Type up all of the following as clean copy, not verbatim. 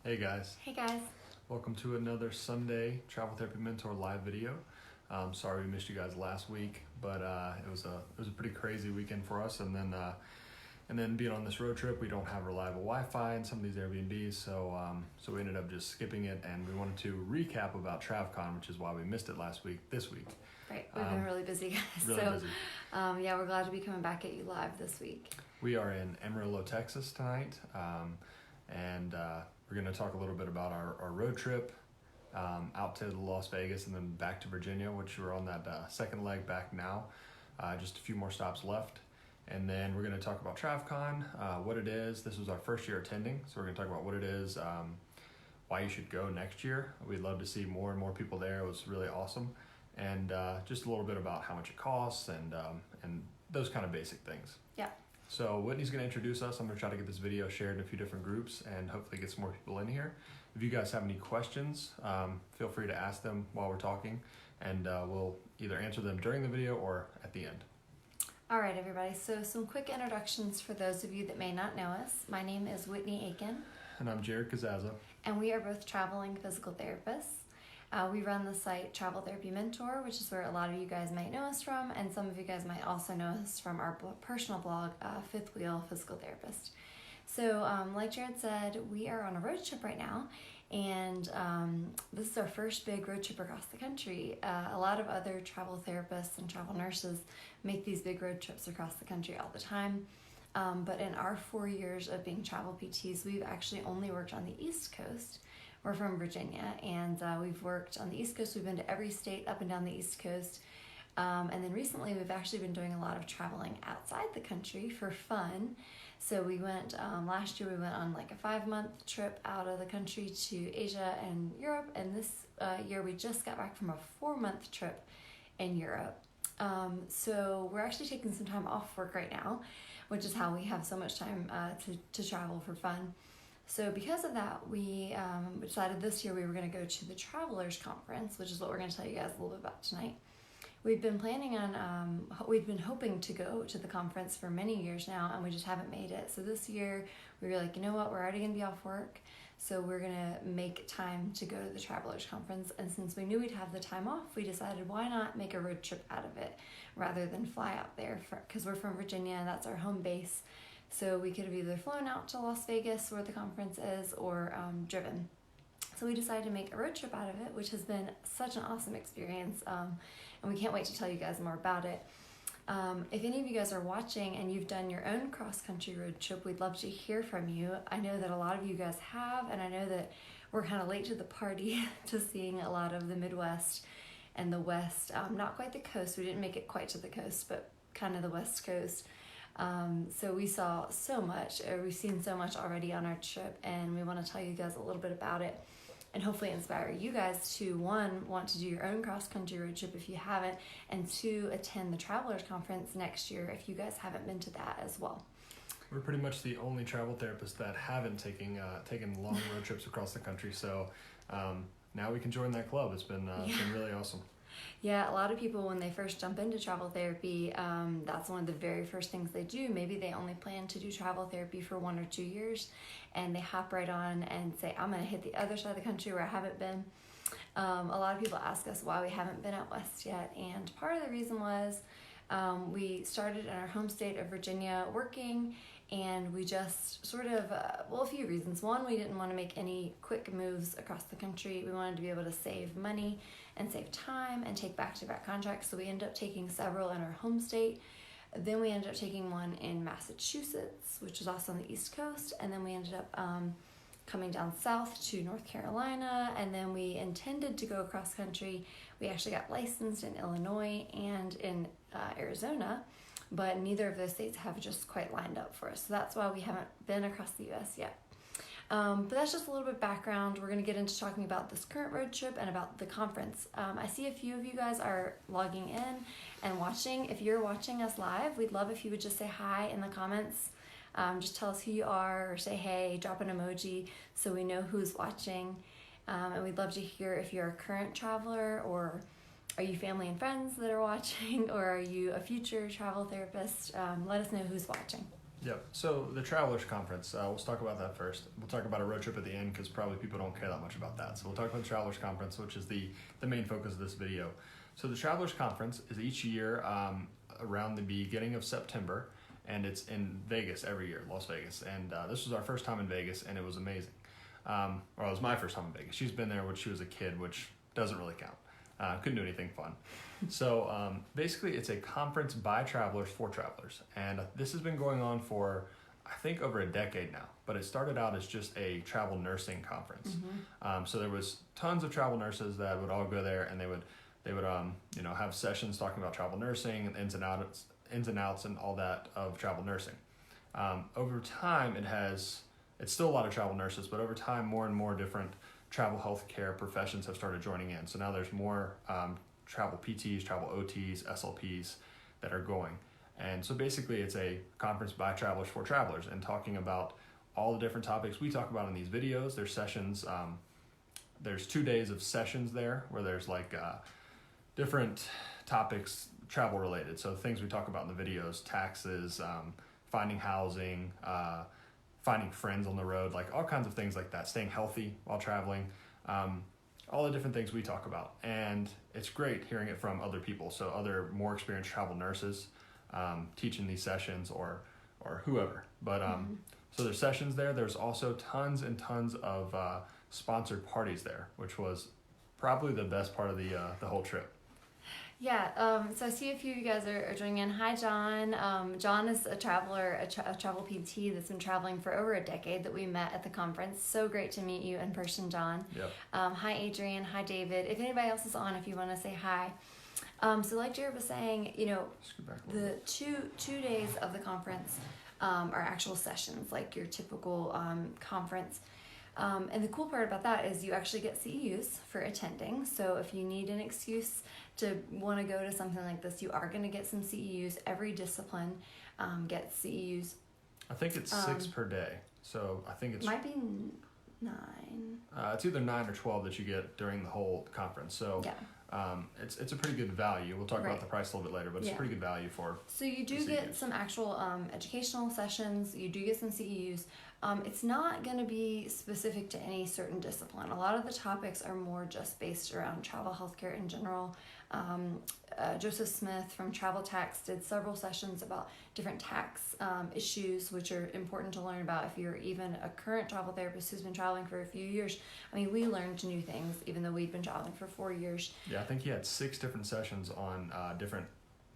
Hey guys, Hey guys. welcome to another Sunday Travel Therapy Mentor live video. Sorry we missed you guys last week, but it was a pretty crazy weekend for us. And then being on this road trip, we don't have reliable Wi-Fi in some of these Airbnbs, so we ended up just skipping it. And we wanted to recap about TravCon, which is why we missed it last week. This week, Right, we've been really busy, guys. really busy. Yeah, we're glad to be coming back at you live this week. We are in Amarillo, Texas tonight, and we're going to talk a little bit about our road trip out to Las Vegas and then back to Virginia, which we're on that second leg back now. Just a few more stops left. And then we're going to talk about TravCon, what it is. This was our first year attending, so we're going to talk about what it is, why you should go next year. We'd love to see more and more people there. It was really awesome. And just a little bit about how much it costs and those kind of basic things. Yeah. So Whitney's going to introduce us. I'm going to try to get this video shared in a few different groups and hopefully get some more people in here. If you guys have any questions, feel free to ask them while we're talking, and we'll either answer them during the video or at the end. All right, everybody. So some quick introductions for those of you that may not know us. My name is Whitney Aiken, And I'm Jared Kazaza. and we are both traveling physical therapists. We run the site Travel Therapy Mentor, which is where a lot of you guys might know us from, and some of you guys might also know us from our personal blog, Fifth Wheel Physical Therapist. So, like Jared said, we are on a road trip right now, and this is our first big road trip across the country. A lot of other travel therapists and travel nurses make these big road trips across the country all the time. But in our 4 years of being travel PTs, we've actually only worked on the East Coast. We're from Virginia, and we've worked on the East Coast. We've been to every state up and down the East Coast. And then recently, we've actually been doing a lot of traveling outside the country for fun. So we went, last year we went on like a 5-month trip out of the country to Asia and Europe. And this year we just got back from a 4-month trip in Europe. So we're actually taking some time off work right now, which is how we have so much time to travel for fun. So because of that, we decided this year we were going to go to the Travelers Conference, which is what we're going to tell you guys a little bit about tonight. We've been planning on, we've been hoping to go to the conference for many years now, and we just haven't made it. So this year we were like, you know what, we're already going to be off work, so we're going to make time to go to the Travelers Conference. And since we knew we'd have the time off, we decided why not make a road trip out of it rather than fly out there, because we're from Virginia and that's our home base. So we could have either flown out to Las Vegas where the conference is or driven. So we decided to make a road trip out of it, which has been such an awesome experience, and we can't wait to tell you guys more about it. If any of you guys are watching and you've done your own cross-country road trip, we'd love to hear from you. I know that a lot of you guys have, and I know that we're kind of late to the party to seeing a lot of the Midwest and the West. Not quite the coast. We didn't make it quite to the coast, but kind of the West Coast. So we saw so much, or we've seen so much already on our trip, and we want to tell you guys a little bit about it and hopefully inspire you guys to, one, want to do your own cross-country road trip if you haven't, and two, attend the Travelers Conference next year if you guys haven't been to that as well. We're pretty much the only travel therapists that haven't taken long road trips across the country. So now we can join that club. It's been really awesome. Yeah, a lot of people, when they first jump into travel therapy, that's one of the very first things they do. Maybe they only plan to do travel therapy for 1 or 2 years, and they hop right on and say, I'm going to hit the other side of the country where I haven't been. A lot of people ask us why we haven't been out west yet, and part of the reason was we started in our home state of Virginia working, and we just sort of, a few reasons. One, we didn't want to make any quick moves across the country. We wanted to be able to save money and save time and take back-to-back contracts. So we ended up taking several in our home state. Then we ended up taking one in Massachusetts, which is also on the East Coast. And then we ended up coming down south to North Carolina. And then we intended to go across country. We actually got licensed in Illinois and in Arizona, but neither of those states have just quite lined up for us. So that's why we haven't been across the U.S. yet. But that's just a little bit background. We're going to get into talking about this current road trip and about the conference. I see a few of you guys are logging in and watching. If you're watching us live, we'd love if you would just say hi in the comments. Just tell us who you are, or say hey, drop an emoji so we know who's watching. And we'd love to hear if you're a current traveler, or are you family and friends that are watching, or are you a future travel therapist? Let us know who's watching. Yep. So the Travelers Conference, let's talk about that first. We'll talk about a road trip at the end because probably people don't care that much about that. So we'll talk about the Travelers Conference, which is the main focus of this video. So the Travelers Conference is each year around the beginning of September, and it's in Vegas every year, Las Vegas. And this was our first time in Vegas, and it was amazing. Or it was my first time in Vegas. She's been there when she was a kid, which doesn't really count. Couldn't do anything fun. So basically, it's a conference by travelers for travelers. And this has been going on for, I think, over a decade now. But it started out as just a travel nursing conference. So there was tons of travel nurses that would all go there, and they would have sessions talking about travel nursing and ins and outs and all that of travel nursing. Over time, it's still a lot of travel nurses, but over time, more and more different travel healthcare professions have started joining in. So now there's more travel PTs, travel OTs, SLPs that are going. And so basically it's a conference by travelers for travelers and talking about all the different topics we talk about in these videos. There's sessions, there's 2 days of sessions there where there's like different topics travel related. So things we talk about in the videos, taxes, finding housing, finding friends on the road, like all kinds of things like that, staying healthy while traveling, all the different things we talk about. And it's great hearing it from other people, so other more experienced travel nurses teaching these sessions or whoever. But so there's sessions there. There's also tons and tons of sponsored parties there, which was probably the best part of the whole trip. Yeah, so I see a few of you guys are joining in. Hi, John. John is a traveler, a travel PT that's been traveling for over a decade that we met at the conference. So great to meet you in person, John. Yep. Hi, Adrian. Hi, David. If anybody else is on, if you want to say hi. So like Jared was saying, the two days of the conference are actual sessions, like your typical conference. And the cool part about that is you actually get CEUs for attending. So if you need an excuse to want to go to something like this, you are going to get some CEUs. Every discipline gets CEUs. I think it's 6 per day. So I think it's might be 9. It's either 9 or 12 that you get during the whole conference. So yeah. It's a pretty good value. We'll talk about the price a little bit later, but it's a pretty good value for. So you do get some actual educational sessions. You do get some CEUs. It's not going to be specific to any certain discipline. A lot of the topics are more just based around travel healthcare in general. Joseph Smith from Travel Tax did several sessions about different tax issues, which are important to learn about if you're even a current travel therapist who's been traveling for a few years. I mean, we learned new things even though we'd been traveling for 4 years. Yeah, I think he had 6 different sessions on different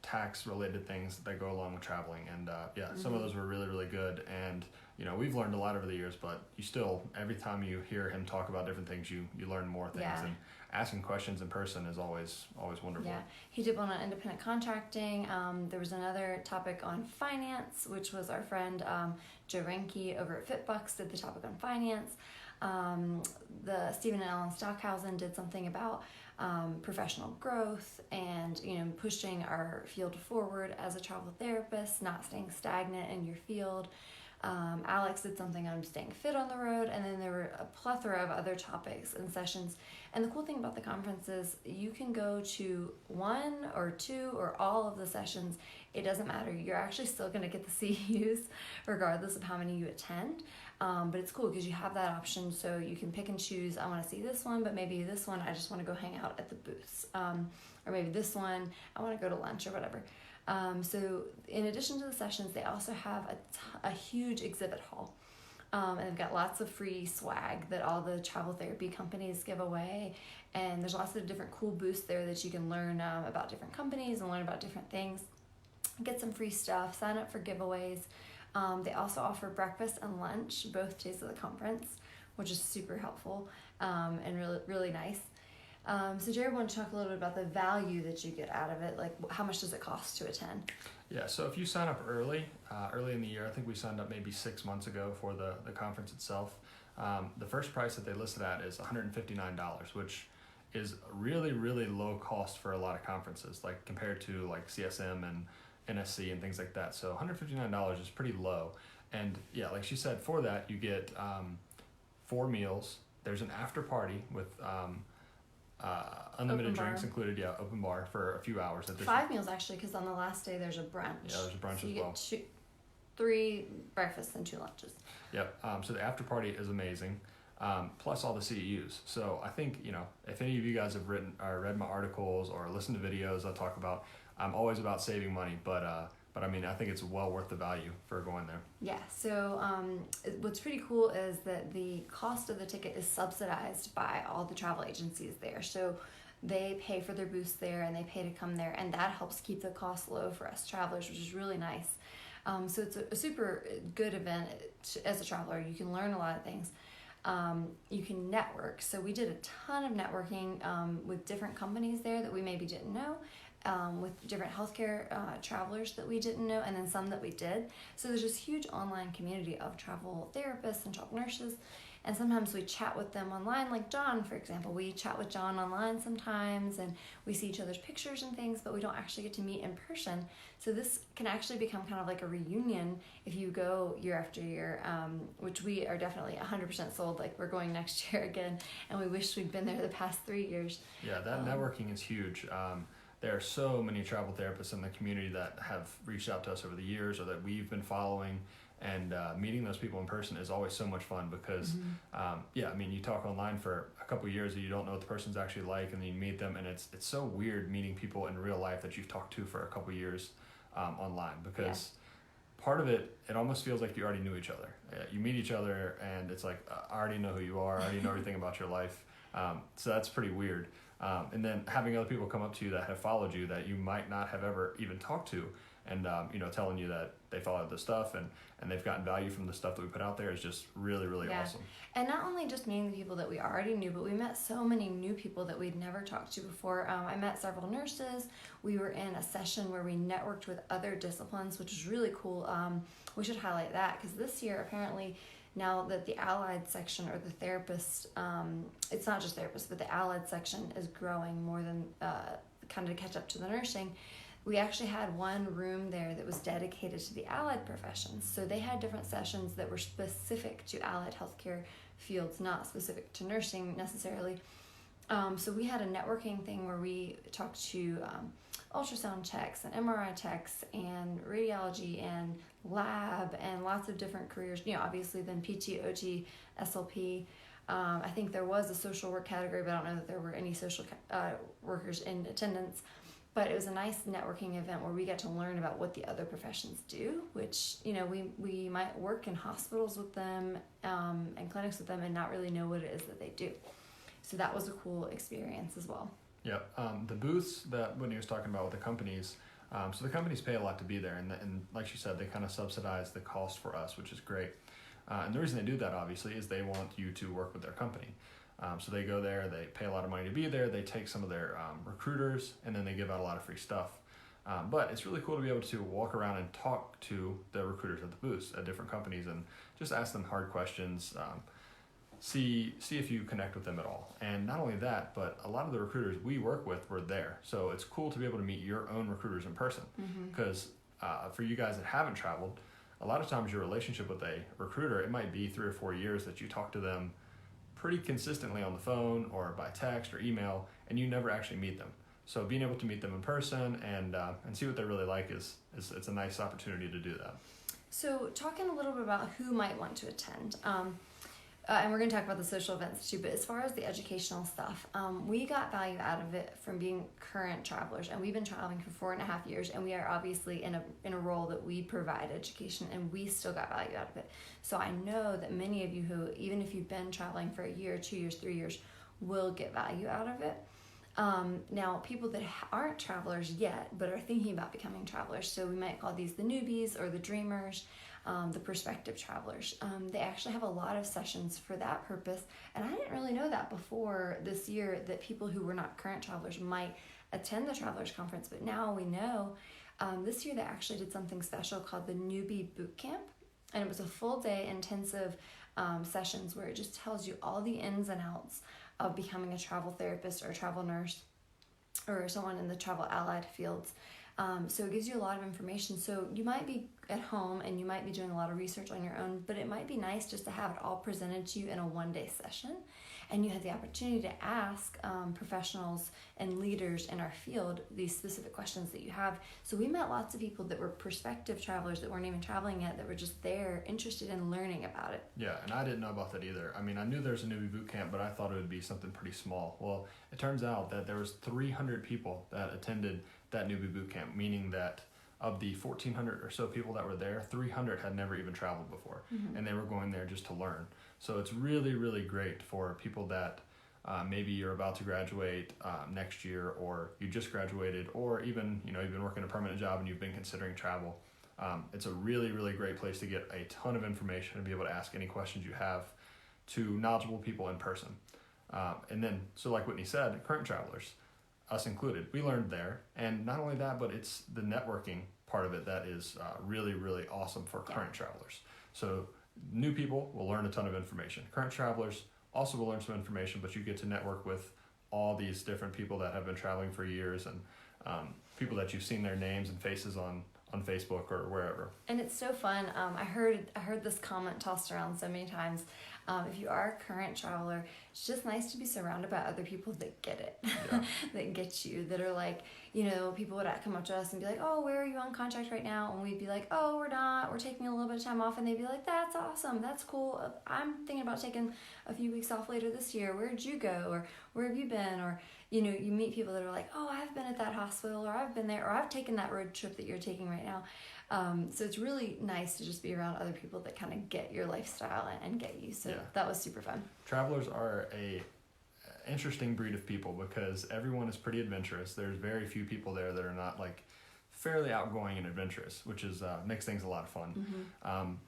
tax related things that go along with traveling, and some of those were really, really good. And we've learned a lot over the years, but you still, every time you hear him talk about different things, you learn more things. And asking questions in person is always wonderful. Yeah, he did one on independent contracting. There was another topic on finance, which was our friend Joe Renke over at FitBucks did the topic on finance. The Stephen and Ellen Stockhausen did something about professional growth and pushing our field forward as a travel therapist, not staying stagnant in your field. Alex did something on staying fit on the road, and then there were a plethora of other topics and sessions. And the cool thing about the conference is you can go to 1 or 2 or all of the sessions. It doesn't matter. You're actually still going to get the CEUs regardless of how many you attend. But it's cool because you have that option, so you can pick and choose. I want to see this one, but maybe this one I just want to go hang out at the booths. Or maybe this one I want to go to lunch or whatever. So in addition to the sessions, they also have a huge exhibit hall. And they've got lots of free swag that all the travel therapy companies give away. And there's lots of different cool booths there that you can learn about different companies and learn about different things. Get some free stuff, sign up for giveaways. They also offer breakfast and lunch both days of the conference, which is super helpful and really, really nice. So Jared wanted to talk a little bit about the value that you get out of it. Like, how much does it cost to attend? Yeah, so if you sign up early in the year, I think we signed up maybe 6 months ago for the conference itself. The first price that they listed at is $159, which is really, really low cost for a lot of conferences, like compared to like CSM and NSC and things like that. So $159 is pretty low. And yeah, like she said, for that you get 4 meals. There's an after party with unlimited drinks included. Yeah, open bar for a few hours. 5 meals actually, because on the last day there's a brunch. Yeah, there's a brunch so as well. 3 breakfasts and 2 lunches. Yep. So the after party is amazing. Plus all the CEUs. So I think, if any of you guys have written or read my articles or listened to videos I talk about, I'm always about saving money, but I mean, I think it's well worth the value for going there. Yeah, so what's pretty cool is that the cost of the ticket is subsidized by all the travel agencies there. So they pay for their booths there and they pay to come there, and that helps keep the cost low for us travelers, which is really nice. So it's a super good event as a traveler. You can learn a lot of things. You can network. So we did a ton of networking with different companies there that we maybe didn't know, with different healthcare travelers that we didn't know, and then some that we did. So there's this huge online community of travel therapists and travel nurses. And sometimes we chat with them online, like John, for example. We chat with John online sometimes, and we see each other's pictures and things, but we don't actually get to meet in person. So this can actually become kind of like a reunion if you go year after year, which we are definitely 100% sold. Like, we're going next year again, and we wish we'd been there the past 3 years. Yeah, that networking is huge. There are so many travel therapists in the community that have reached out to us over the years or that we've been following. And meeting those people in person is always so much fun because, you talk online for a couple of years and you don't know what the person's actually like, and then you meet them, and it's so weird meeting people in real life that you've talked to for a couple of years online, because part of it almost feels like you already knew each other. You meet each other and it's like, I already know who you are, I already know everything about your life. So that's pretty weird. And then having other people come up to you that have followed you that you might not have ever even talked to, and telling you that they followed the stuff and they've gotten value from the stuff that we put out there is just really, really awesome. And not only just meeting the people that we already knew, but we met so many new people that we'd never talked to before. I met several nurses. We were in a session where we networked with other disciplines, which is really cool. We should highlight that because this year, apparently, now that the allied section or the therapist, it's not just therapists, but the allied section is growing more than kind of to catch up to the nursing. We actually had one room there that was dedicated to the allied professions. So they had different sessions that were specific to allied healthcare fields, not specific to nursing necessarily. So we had a networking thing where we talked to ultrasound techs and MRI techs and radiology and lab and lots of different careers, obviously then PT, OT, SLP. I think there was a social work category, but I don't know that there were any social workers in attendance. But it was a nice networking event where we get to learn about what the other professions do, which, we might work in hospitals with them and clinics with them and not really know what it is that they do. So that was a cool experience as well. Yeah, the booths that Whitney was talking about with the companies, so the companies pay a lot to be there. And like she said, they kind of subsidize the cost for us, which is great. And the reason they do that, obviously, is they want you to work with their company. So they go there, they pay a lot of money to be there, they take some of their recruiters, and then they give out a lot of free stuff. But it's really cool to be able to walk around and talk to the recruiters at the booths at different companies and just ask them hard questions, see if you connect with them at all. And not only that, but a lot of the recruiters we work with were there. So it's cool to be able to meet your own recruiters in person, because for you guys that haven't traveled, a lot of times your relationship with a recruiter, it might be 3 or 4 years that you talk to them pretty consistently on the phone or by text or email, and you never actually meet them. So being able to meet them in person and see what they're really like is it's a nice opportunity to do that. So talking a little bit about who might want to attend, and we're going to talk about the social events too, but as far as the educational stuff, we got value out of it from being current travelers, and we've been traveling for 4.5 years, and we are obviously in a role that we provide education, and we still got value out of it. So I know that many of you who, even if you've been traveling for 1 year, 2 years, 3 years, will get value out of it. Now, people that aren't travelers yet, but are thinking about becoming travelers, so we might call these the newbies or the dreamers, the prospective travelers. They actually have a lot of sessions for that purpose, and I didn't really know that before this year, that people who were not current travelers might attend the Travelers Conference, but now we know. This year they actually did something special called the Newbie Boot Camp, and it was a full day intensive sessions where it just tells you all the ins and outs of becoming a travel therapist or a travel nurse or someone in the travel allied fields. So it gives you a lot of information. So you might be at home and you might be doing a lot of research on your own, but it might be nice just to have it all presented to you in a one-day session, and you have the opportunity to ask professionals and leaders in our field these specific questions that you have. So we met lots of people that were prospective travelers that weren't even traveling yet, that were just there interested in learning about it. Yeah, and I didn't know about that either. I mean, I knew there's a newbie boot camp, but I thought it would be something pretty small. Well, it turns out that there was 300 people that attended that newbie boot camp, meaning that of the 1,400 or so people that were there, 300 had never even traveled before, and they were going there just to learn. So it's really, really great for people that maybe you're about to graduate next year, or you just graduated, or even you've been working a permanent job and you've been considering travel. It's a really, really great place to get a ton of information and be able to ask any questions you have to knowledgeable people in person. And then, so like Whitney said, current travelers, us included, we learned there. And not only that, but it's the networking part of it that is really, really awesome for current travelers. So new people will learn a ton of information. Current travelers also will learn some information, but you get to network with all these different people that have been traveling for years, and people that you've seen their names and faces on Facebook or wherever. And it's so fun. I heard this comment tossed around so many times. If you are a current traveler, it's just nice to be surrounded by other people that get it, that get you, that are like, people would come up to us and be like, oh, where are you on contract right now? And we'd be like, oh, we're not, we're taking a little bit of time off. And they'd be like, that's awesome, that's cool. I'm thinking about taking a few weeks off later this year. Where'd you go? Or where have you been? Or, you meet people that are like, oh, I've been at that hospital, or I've been there, or I've taken that road trip that you're taking right now. So it's really nice to just be around other people that kind of get your lifestyle and get you. So that was super fun. Travelers are a interesting breed of people because everyone is pretty adventurous. There's very few people there that are not like fairly outgoing and adventurous, which is makes things a lot of fun.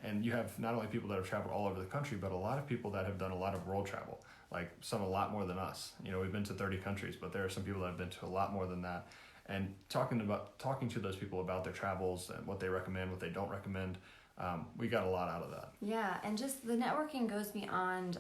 And you have not only people that have traveled all over the country, but a lot of people that have done a lot of world travel, like some a lot more than us. We've been to 30 countries, but there are some people that have been to a lot more than that. And talking to those people about their travels and what they recommend, what they don't recommend, we got a lot out of that. Yeah, and just the networking goes beyond,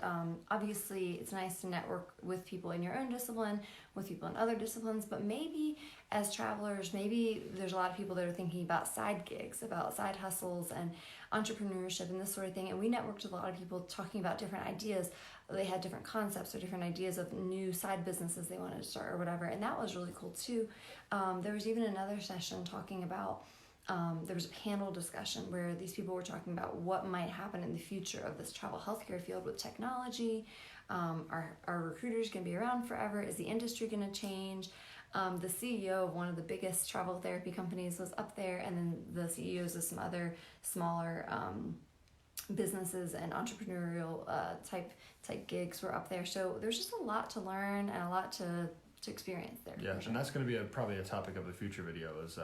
obviously it's nice to network with people in your own discipline, with people in other disciplines, but maybe as travelers, maybe there's a lot of people that are thinking about side gigs, about side hustles and entrepreneurship and this sort of thing. And we networked with a lot of people talking about different ideas. They had different concepts or different ideas of new side businesses they wanted to start or whatever. And that was really cool too. There was even another session talking about, there was a panel discussion where these people were talking about what might happen in the future of this travel healthcare field with technology. Are recruiters going to be around forever? Is the industry going to change? The CEO of one of the biggest travel therapy companies was up there, and then the CEOs of some other smaller businesses and entrepreneurial type gigs were up there. So there's just a lot to learn and a lot to experience there. Yeah, and that's going to be probably a topic of a future video is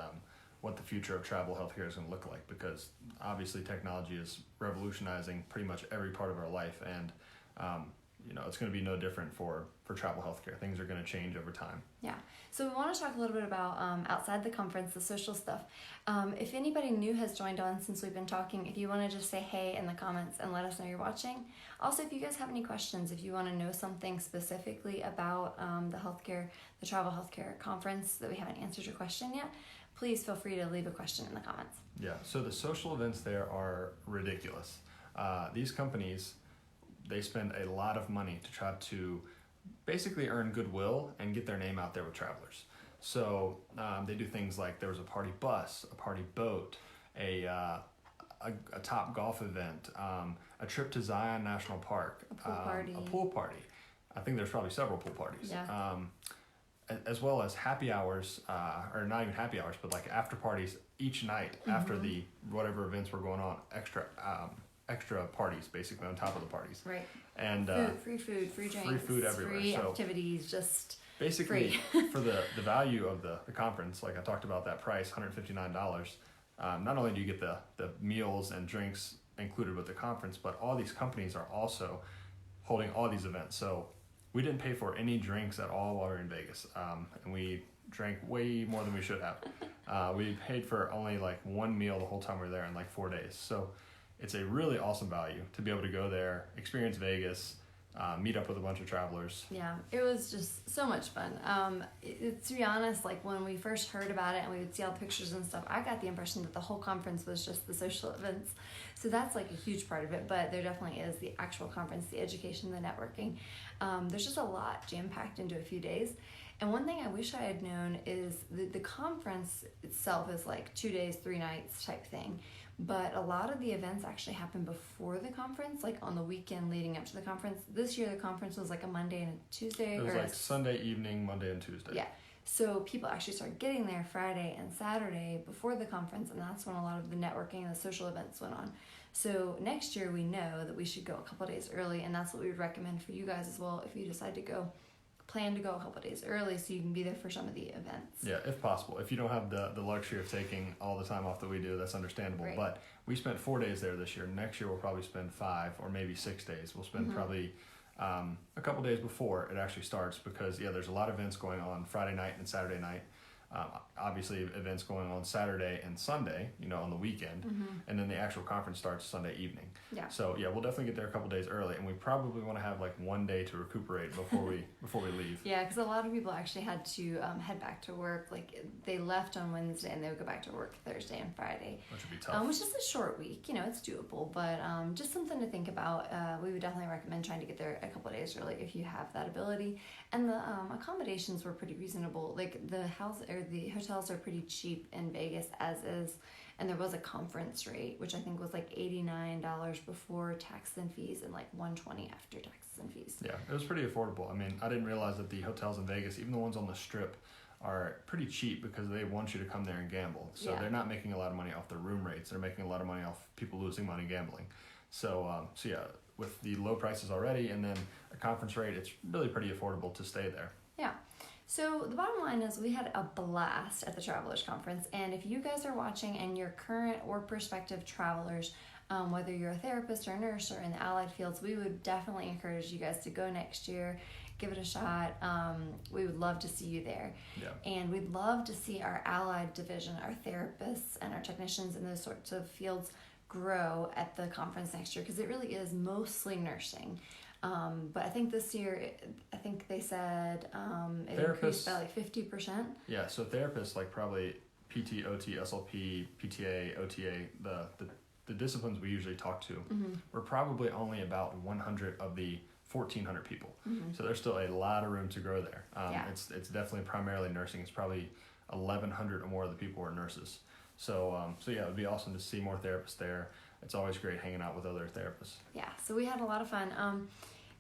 what the future of travel healthcare is going to look like, because obviously technology is revolutionizing pretty much every part of our life, and it's going to be no different for travel healthcare. Things are going to change over time. Yeah. So we want to talk a little bit about outside the conference, the social stuff. If anybody new has joined on since we've been talking, if you want to just say hey in the comments and let us know you're watching. Also, if you guys have any questions, if you want to know something specifically about the travel healthcare conference that we haven't answered your question yet, please feel free to leave a question in the comments. Yeah. So the social events there are ridiculous. These companies, they spend a lot of money to try to basically earn goodwill and get their name out there with travelers. So they do things like there was a party bus, a party boat, a top golf event, a trip to Zion National Park, a pool party. I think there's probably several pool parties. Yeah. As well as happy hours, or not even happy hours, but like after parties each night after the whatever events were going on, extra parties basically on top of the parties. Right. And free food, free drinks, free food everywhere. Free so activities, just basically free. For the value of the conference, like I talked about that price, $159. Not only do you get the meals and drinks included with the conference, but all these companies are also holding all these events. So we didn't pay for any drinks at all while we were in Vegas, and we drank way more than we should have. We paid for only like one meal the whole time we were there in like 4 days. So it's a really awesome value to be able to go there, experience Vegas, meet up with a bunch of travelers. Yeah, it was just so much fun. To be honest, like when we first heard about it and we would see all the pictures and stuff, I got the impression that the whole conference was just the social events. So that's like a huge part of it, but there definitely is the actual conference, the education, the networking. There's just a lot jam-packed into a few days. And one thing I wish I had known is the conference itself is like 2 days, 3 nights type thing. But a lot of the events actually happen before the conference, like on the weekend leading up to the conference. This year the conference was like a Monday and a Tuesday. It was like Sunday evening, Monday and Tuesday. Yeah. So people actually started getting there Friday and Saturday before the conference, and that's when a lot of the networking and the social events went on. So next year we know that we should go a couple days early, and that's what we would recommend for you guys as well if you decide to go. Plan to go a couple days early so you can be there for some of the events. Yeah, if possible. If you don't have the luxury of taking all the time off that we do, that's understandable. Right. But we spent 4 days there this year. Next year we'll probably spend 5 or maybe 6 days. We'll spend probably a couple days before it actually starts because, there's a lot of events going on Friday night and Saturday night. Obviously events going on Saturday and Sunday, on the weekend, and then the actual conference starts Sunday evening. Yeah. So we'll definitely get there a couple days early, and we probably want to have like 1 day to recuperate before we leave. Yeah, because a lot of people actually had to head back to work. Like they left on Wednesday and they would go back to work Thursday and Friday, Which would be tough. which is a short week. It's doable, but just something to think about. We would definitely recommend trying to get there a couple of days early if you have that ability. And the accommodations were pretty reasonable. Like the hotels are pretty cheap in Vegas as is, and there was a conference rate which I think was like $89 before taxes and fees and like $120 after taxes and fees. Yeah, it was pretty affordable. I mean, I didn't realize that the hotels in Vegas, even the ones on the Strip, are pretty cheap because they want you to come there and gamble. So they're not making a lot of money off the room rates. They're making a lot of money off people losing money gambling. So with the low prices already and then a conference rate, it's really pretty affordable to stay there. Yeah. So the bottom line is we had a blast at the Travelers Conference, and if you guys are watching and you're current or prospective travelers, whether you're a therapist or a nurse or in the allied fields, we would definitely encourage you guys to go next year, give it a shot. We would love to see you there. Yeah. And we'd love to see our allied division, our therapists and our technicians in those sorts of fields grow at the conference next year because it really is mostly nursing. But I think this year, I think they said it increased by like 50%. Yeah, so therapists like probably PT, OT, SLP, PTA, OTA, the disciplines we usually talk to, we're probably only about 100 of the 1,400 people. So there's still a lot of room to grow there. It's definitely primarily nursing. It's probably 1,100 or more of the people are nurses. So it would be awesome to see more therapists there. It's always great hanging out with other therapists. Yeah, so we had a lot of fun.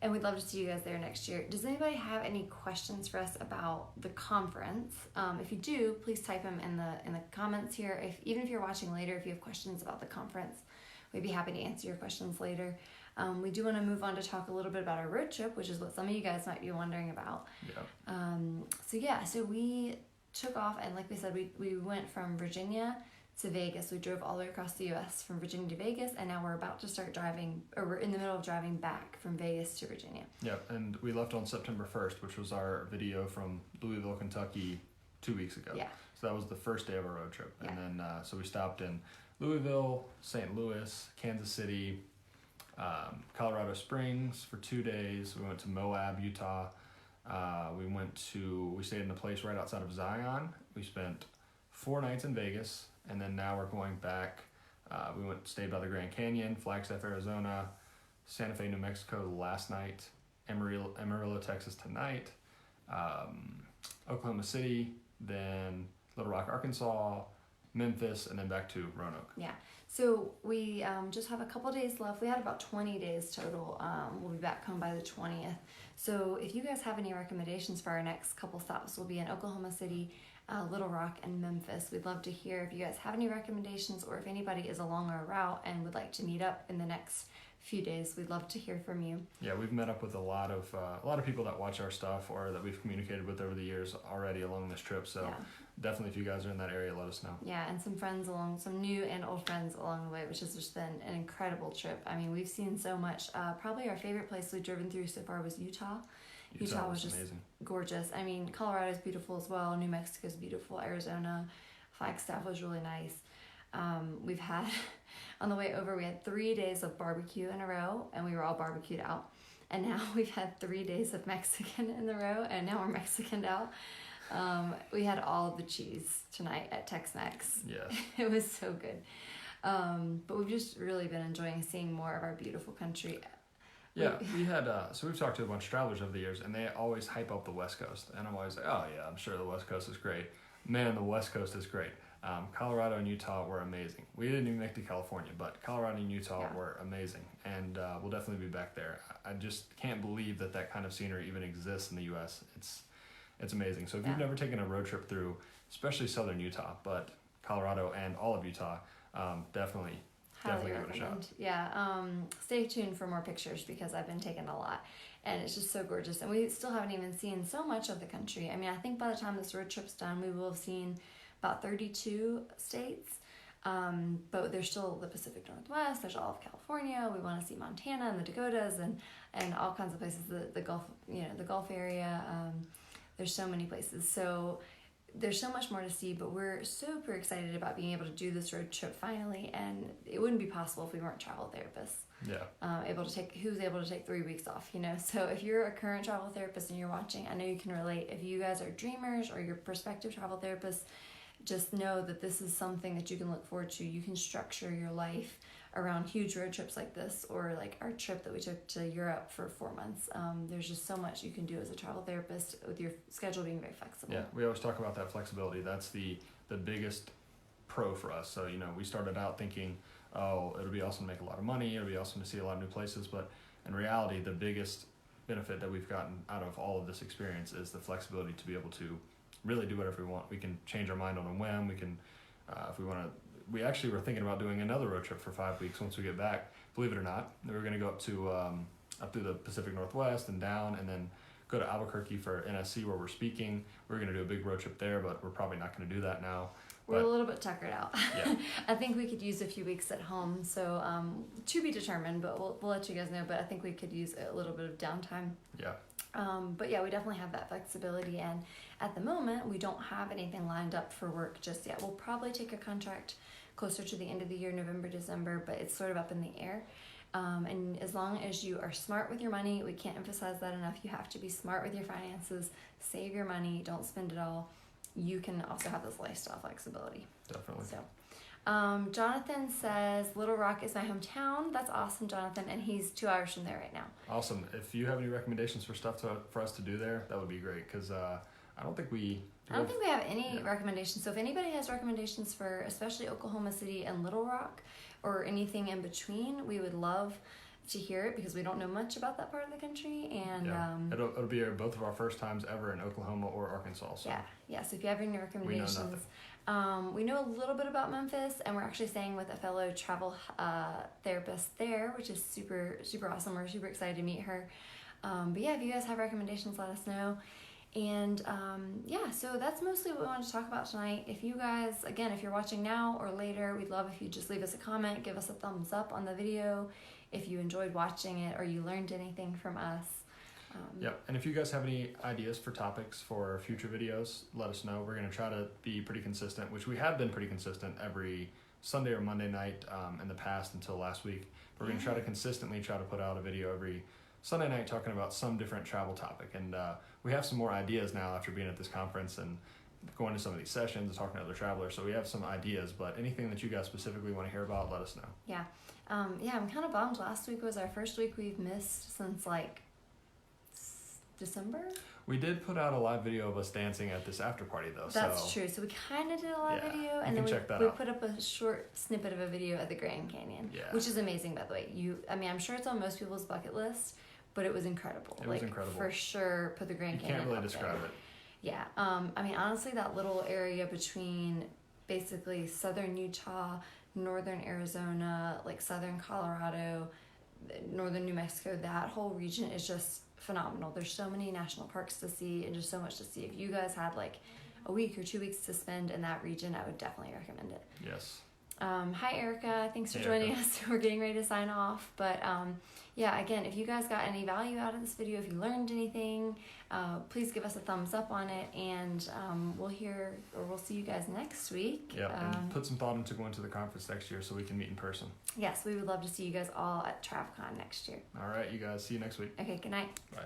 And we'd love to see you guys there next year. Does anybody have any questions for us about the conference? If you do, please type them in the comments here. Even if you're watching later, if you have questions about the conference, we'd be happy to answer your questions later. We do want to move on to talk a little bit about our road trip, which is what some of you guys might be wondering about. Yeah. So we took off, and like we said, we went from Virginia to Vegas. We drove all the way across the U.S. from Virginia to Vegas, and now we're about to start driving, or we're in the middle of driving back from Vegas to Virginia. Yeah, and we left on September 1st, which was our video from Louisville, Kentucky 2 weeks ago. Yeah. So that was the first day of our road trip. Yeah. And then, so we stopped in Louisville, St. Louis, Kansas City, Colorado Springs for 2 days. We went to Moab, Utah. We stayed in a place right outside of Zion. We spent 4 nights in Vegas. And then now we're going back. We stayed by the Grand Canyon, Flagstaff, Arizona, Santa Fe, New Mexico last night, Amarillo, Texas tonight, Oklahoma City, then Little Rock, Arkansas, Memphis, and then back to Roanoke. Yeah. So we just have a couple days left. We had about 20 days total. We'll be back home by the 20th. So if you guys have any recommendations for our next couple stops, we'll be in Oklahoma City, Little Rock, and Memphis. We'd love to hear if you guys have any recommendations, or if anybody is along our route and would like to meet up in the next few days. We'd love to hear from you. Yeah, we've met up with a lot of people that watch our stuff or that we've communicated with over the years already along this trip. So definitely, if you guys are in that area, let us know. Yeah, and some new and old friends along the way, which has just been an incredible trip. I mean, we've seen so much. Probably our favorite place we've driven through so far was Utah. Utah was just amazing. Gorgeous. I mean, Colorado's beautiful as well. New Mexico's beautiful. Arizona, Flagstaff was really nice. We've had, on the way over, we had 3 days of barbecue in a row, and we were all barbecued out. and now we've had 3 days of Mexican in a row, and now we're Mexicaned out. We had all of the cheese tonight at Tex-Mex. Yes. It was so good. But we've just really been enjoying seeing more of our beautiful country. Yeah, we had, so we've talked to a bunch of travelers over the years, and they always hype up the West Coast. And I'm always like, oh yeah, I'm sure the West Coast is great. Man, the West Coast is great. Colorado and Utah were amazing. We didn't even make it to California, but Colorado and Utah were amazing. And we'll definitely be back there. I just can't believe that kind of scenery even exists in the U.S. It's amazing. So if you've never taken a road trip through, especially southern Utah, but Colorado and all of Utah, definitely give it a shot. Yeah, stay tuned for more pictures because I've been taking a lot, and it's just so gorgeous. And we still haven't even seen so much of the country. I mean, I think by the time this road trip's done, we will have seen about 32 states. But there's still the Pacific Northwest. There's all of California. We want to see Montana and the Dakotas and all kinds of places. The Gulf, the Gulf area. There's so many places. So there's so much more to see, but we're super excited about being able to do this road trip finally, and it wouldn't be possible if we weren't travel therapists. Yeah. Who's able to take 3 weeks off, So if you're a current travel therapist and you're watching, I know you can relate. If you guys are dreamers or you're prospective travel therapists, just know that this is something that you can look forward to. You can structure your life around huge road trips like this, or like our trip that we took to Europe for 4 months. There's just so much you can do as a travel therapist with your schedule being very flexible. Yeah, we always talk about that flexibility. That's the biggest pro for us. So, we started out thinking, oh, it'll be awesome to make a lot of money. It'll be awesome to see a lot of new places. But in reality, the biggest benefit that we've gotten out of all of this experience is the flexibility to be able to really do whatever we want. We can change our mind on a whim. We can, if we want to. We actually were thinking about doing another road trip for 5 weeks once we get back. Believe it or not, we were going to go up through the Pacific Northwest and down, and then go to Albuquerque for NSC where we're speaking. We're going to do a big road trip there, but we're probably not going to do that now. We're a little bit tuckered out. Yeah. I think we could use a few weeks at home, so to be determined, but we'll let you guys know. But I think we could use a little bit of downtime. Yeah. But yeah, we definitely have that flexibility, and at the moment, we don't have anything lined up for work just yet. We'll probably take a contract closer to the end of the year, November, December, but it's sort of up in the air. And as long as you are smart with your money, we can't emphasize that enough. You have to be smart with your finances, save your money, don't spend it all. You can also have this lifestyle flexibility. Definitely. So, Jonathan says, Little Rock is my hometown. That's awesome, Jonathan, and he's 2 hours from there right now. Awesome. If you have any recommendations for stuff for us to do there, that would be great, because I don't think we have any recommendations. So if anybody has recommendations for especially Oklahoma City and Little Rock or anything in between, we would love to hear it because we don't know much about that part of the country. And it'll be both of our first times ever in Oklahoma or Arkansas. So. Yeah. So if you have any recommendations, we know a little bit about Memphis, and we're actually staying with a fellow travel therapist there, which is super, super awesome. We're super excited to meet her. But yeah, if you guys have recommendations, let us know. And so that's mostly what we wanted to talk about tonight. If you guys, again, if you're watching now or later, we'd love if you just leave us a comment, give us a thumbs up on the video if you enjoyed watching it or you learned anything from us. And if you guys have any ideas for topics for future videos, let us know. We're going to try to be pretty consistent, which we have been pretty consistent every Sunday or Monday night in the past until last week. We're going to try to consistently put out a video every Sunday night talking about some different travel topic. And we have some more ideas now after being at this conference and going to some of these sessions and talking to other travelers. So we have some ideas, but anything that you guys specifically want to hear about, let us know. Yeah. I'm kind of bummed. Last week was our first week we've missed since December. We did put out a live video of us dancing at this after party though. That's true. So we kind of did a live video, and then we put up a short snippet of a video at the Grand Canyon, which is amazing, by the way. I'm sure it's on most people's bucket list, but it was incredible. It was incredible. For sure, put the Grand Canyon. You can't really describe it. Yeah. Honestly, that little area between basically southern Utah, northern Arizona, southern Colorado, northern New Mexico, that whole region is just phenomenal. There's so many national parks to see and just so much to see. If you guys had a week or 2 weeks to spend in that region, I would definitely recommend it. Yes. Hi, Erica. Thanks for Hey, joining Erica. us. We're getting ready to sign off. But yeah, again, if you guys got any value out of this video, if you learned anything, please give us a thumbs up on it. And we'll see you guys next week. Yeah, and put some thought into going to the conference next year so we can meet in person. Yes, we would love to see you guys all at TravCon next year. All right, you guys. See you next week. Okay, good night. Bye.